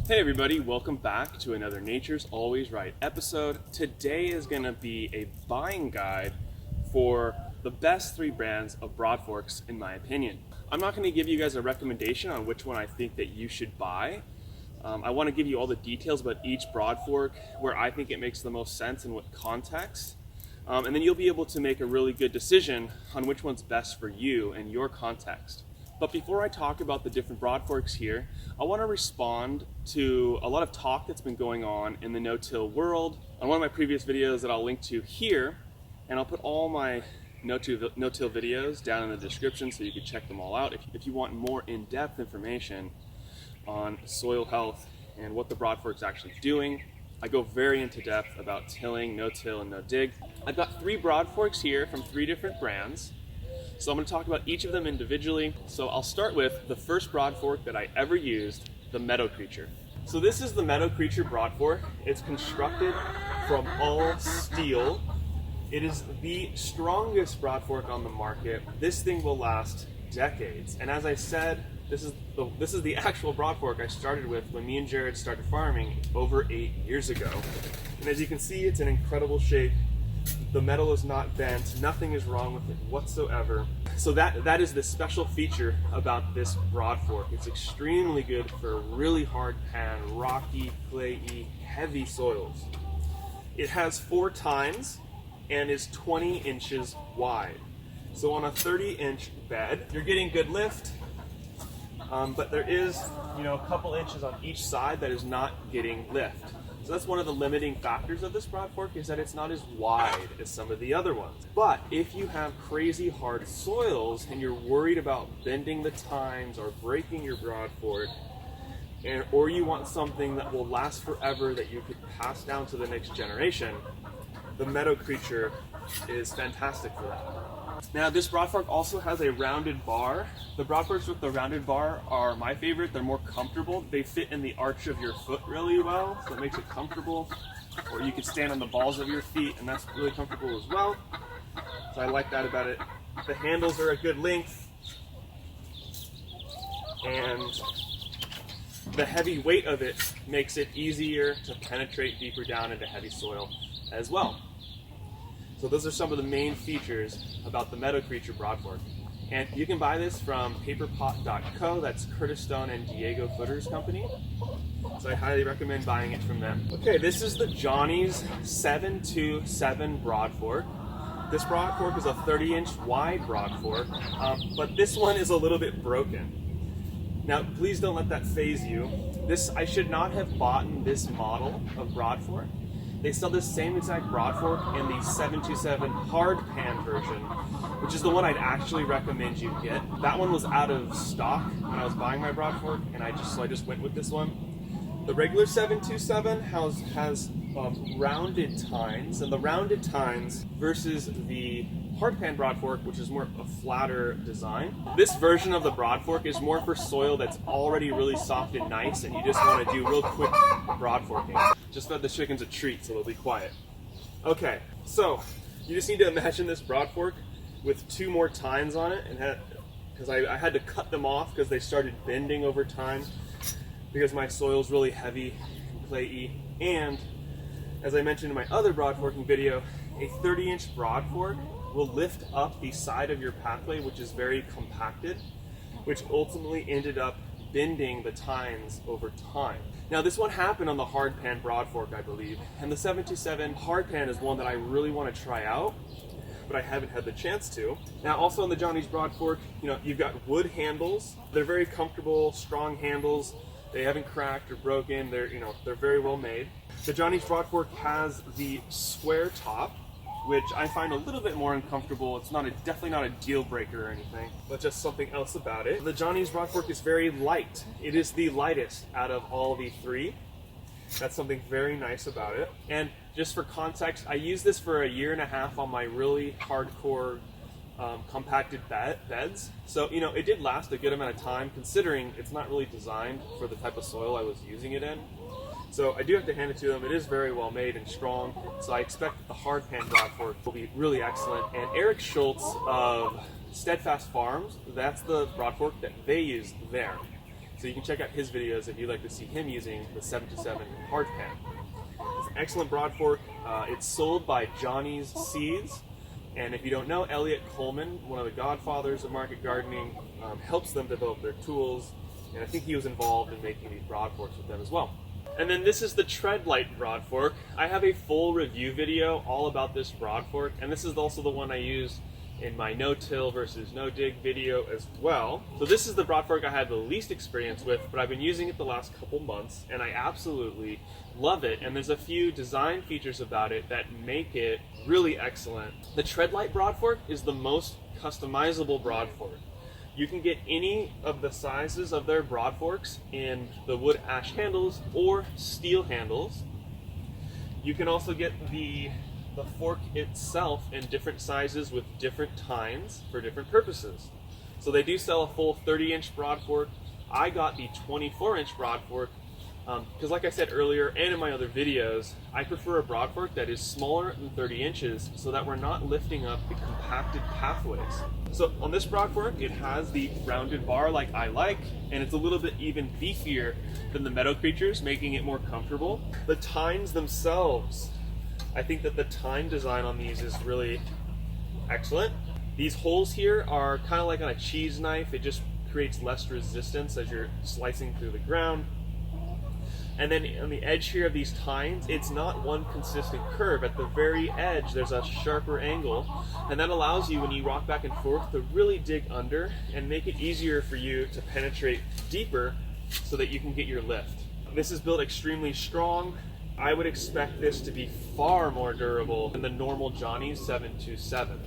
Hey everybody, welcome back to another Nature's Always Right episode. Today is going to be a buying guide for the best 3 brands of Broadforks in my opinion. I'm not going to give you guys a recommendation on which one I think that you should buy. I want to give you all the details about each Broadfork, where I think it makes the most sense and what context. And then you'll be able to make a really good decision on which one's best for you and your context. But before I talk about the different Broadforks here, I want to respond to a lot of talk that's been going on in the no-till world on one of my previous videos that I'll link to here, and I'll put all my no-till videos down in the description so you can check them all out if you want more in-depth information on soil health and what the Broadfork's actually doing. I go very into depth about tilling, no-till, and no-dig. I've got 3 Broadforks here from 3 different brands. So I'm going to talk about each of them individually. So I'll start with the first Broadfork that I ever used, the Meadow Creature. So this is the Meadow Creature Broadfork. It's constructed from all steel. It is the strongest Broadfork on the market. This thing will last decades. And as I said, this is the actual Broadfork I started with when me and Jared started farming over 8 years ago. And as you can see, it's in incredible shape. The metal is not bent, nothing is wrong with it whatsoever. So that is the special feature about this Broadfork. It's extremely good for really hard pan, rocky, clayey, heavy soils. It has 4 tines and is 20 inches wide. So on a 30-inch bed, you're getting good lift, but there is, a couple inches on each side that is not getting lift. So that's one of the limiting factors of this Broadfork, is that it's not as wide as some of the other ones. But if you have crazy hard soils and you're worried about bending the tines or breaking your Broadfork, or you want something that will last forever that you could pass down to the next generation, the Meadow Creature is fantastic for that. Now this Broadfork also has a rounded bar. The Broadforks with the rounded bar are my favorite. They're more comfortable. They fit in the arch of your foot really well, so it makes it comfortable. Or you could stand on the balls of your feet, and that's really comfortable as well. So I like that about it. The handles are a good length, and the heavy weight of it makes it easier to penetrate deeper down into heavy soil as well. So those are some of the main features about the Meadow Creature Broadfork. And you can buy this from paperpot.co, that's Curtis Stone and Diego Footer's company. So I highly recommend buying it from them. Okay, this is the Johnny's 727 Broadfork. This Broadfork is a 30-inch wide Broadfork, but this one is a little bit broken. Now, please don't let that faze you. I should not have bought this model of Broadfork. They sell this same exact Broadfork in the 727 hard pan version, which is the one I'd actually recommend you get. That one was out of stock when I was buying my Broadfork, and I just went with this one. The regular 727 has rounded tines, and the rounded tines versus the hard pan Broadfork, which is more a flatter design. This version of the Broadfork is more for soil that's already really soft and nice, and you just want to do real quick Broadforking. Just fed the chickens a treat, so they'll be quiet. Okay, so you just need to imagine this Broadfork with 2 more tines on it, and because I had to cut them off because they started bending over time because my soil's really heavy and clayey. And as I mentioned in my other Broadforking video, a 30-inch Broadfork will lift up the side of your pathway, which is very compacted, which ultimately ended up bending the tines over time. Now this one happened on the hard pan Broadfork, I believe, and the 727 hard pan is one that I really want to try out, but I haven't had the chance to. Now also on the Johnny's Broadfork, you've got wood handles. They're very comfortable, strong handles. They haven't cracked or broken. They're very well made. The Johnny's Broadfork has the square top, which I find a little bit more uncomfortable. It's definitely not a deal breaker or anything, but just something else about it. The Johnny's Broadfork is very light. It is the lightest out of all the 3. That's something very nice about it. And just for context, I used this for 1.5 years on my really hardcore compacted beds. So, it did last a good amount of time, considering it's not really designed for the type of soil I was using it in. So I do have to hand it to them. It is very well made and strong. So I expect that the hard pan Broadfork will be really excellent. And Eric Schultz of Steadfast Farms, that's the Broadfork that they use there. So So you can check out his videos if you'd like to see him using the 727 hard pan. It's an excellent Broadfork. It's sold by Johnny's Seeds. And if you don't know, Elliot Coleman, one of the godfathers of market gardening, helps them develop their tools. And I think he was involved in making these Broadforks with them as well. And then this is the Treadlite Broadfork. I have a full review video all about this Broadfork, and this is also the one I use in my no-till versus no-dig video as well. So this is the Broadfork I had the least experience with, but I've been using it the last couple months, and I absolutely love it. And there's a few design features about it that make it really excellent. The Treadlite Broadfork is the most customizable Broadfork. You can get any of the sizes of their Broadforks in the wood ash handles or steel handles. You can also get the fork itself in different sizes with different tines for different purposes. So they do sell a full 30-inch Broadfork. I got the 24-inch Broadfork because like I said earlier and in my other videos, I prefer a Broadfork that is smaller than 30 inches so that we're not lifting up the compacted pathways. So on this Broadfork, it has the rounded bar like I like, and it's a little bit even beefier than the Meadow Creatures, making it more comfortable. The tines themselves, I think that the tine design on these is really excellent. These holes here are kind of like on a cheese knife. It just creates less resistance as you're slicing through the ground. And then on the edge here of these tines, it's not one consistent curve. At the very edge, there's a sharper angle, and that allows you, when you rock back and forth, to really dig under and make it easier for you to penetrate deeper so that you can get your lift. This is built extremely strong. I would expect this to be far more durable than the normal Johnny's 727.